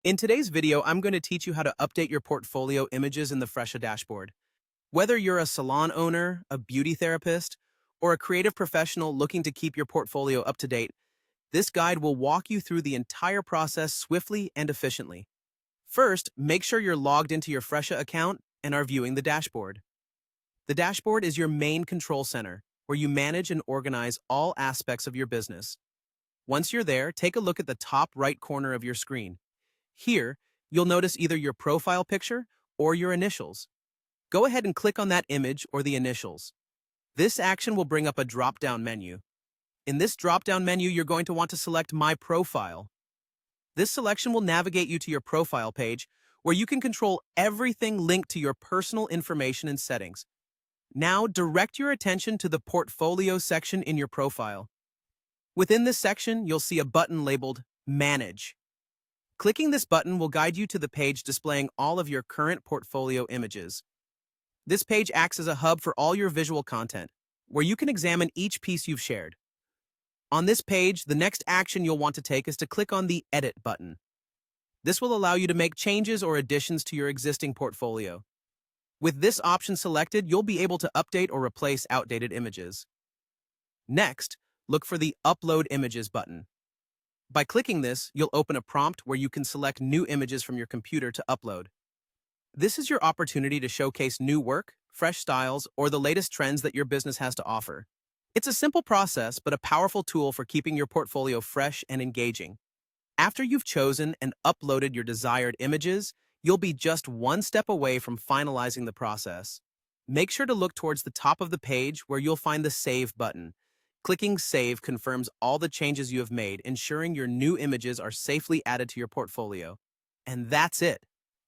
In today's video, I'm going to teach you how to update your portfolio images in the Fresha dashboard. Whether you're a salon owner, a beauty therapist, or a creative professional looking to keep your portfolio up to date, this guide will walk you through the entire process swiftly and efficiently. First, make sure you're logged into your Fresha account and are viewing the dashboard. The dashboard is your main control center, where you manage and organize all aspects of your business. Once you're there, take a look at the top right corner of your screen. Here, you'll notice either your profile picture or your initials. Go ahead and click on that image or the initials. This action will bring up a drop-down menu. In this drop-down menu, you're going to want to select My Profile. This selection will navigate you to your profile page, where you can control everything linked to your personal information and settings. Now, direct your attention to the Portfolio section in your profile. Within this section, you'll see a button labeled Manage. Clicking this button will guide you to the page displaying all of your current portfolio images. This page acts as a hub for all your visual content, where you can examine each piece you've shared. On this page, the next action you'll want to take is to click on the Edit button. This will allow you to make changes or additions to your existing portfolio. With this option selected, you'll be able to update or replace outdated images. Next, look for the Upload Images button. By clicking this, you'll open a prompt where you can select new images from your computer to upload. This is your opportunity to showcase new work, fresh styles, or the latest trends that your business has to offer. It's a simple process, but a powerful tool for keeping your portfolio fresh and engaging. After you've chosen and uploaded your desired images, you'll be just one step away from finalizing the process. Make sure to look towards the top of the page where you'll find the Save button. Clicking Save confirms all the changes you have made, ensuring your new images are safely added to your portfolio. And that's it.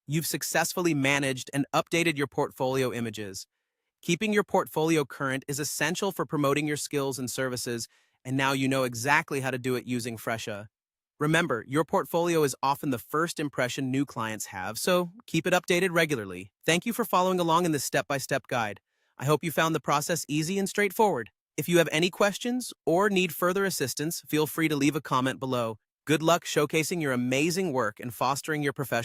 You've successfully managed and updated your portfolio images. Keeping your portfolio current is essential for promoting your skills and services, and now you know exactly how to do it using Fresha. Remember, your portfolio is often the first impression new clients have, so keep it updated regularly. Thank you for following along in this step-by-step guide. I hope you found the process easy and straightforward. If you have any questions or need further assistance, feel free to leave a comment below. Good luck showcasing your amazing work and fostering your professional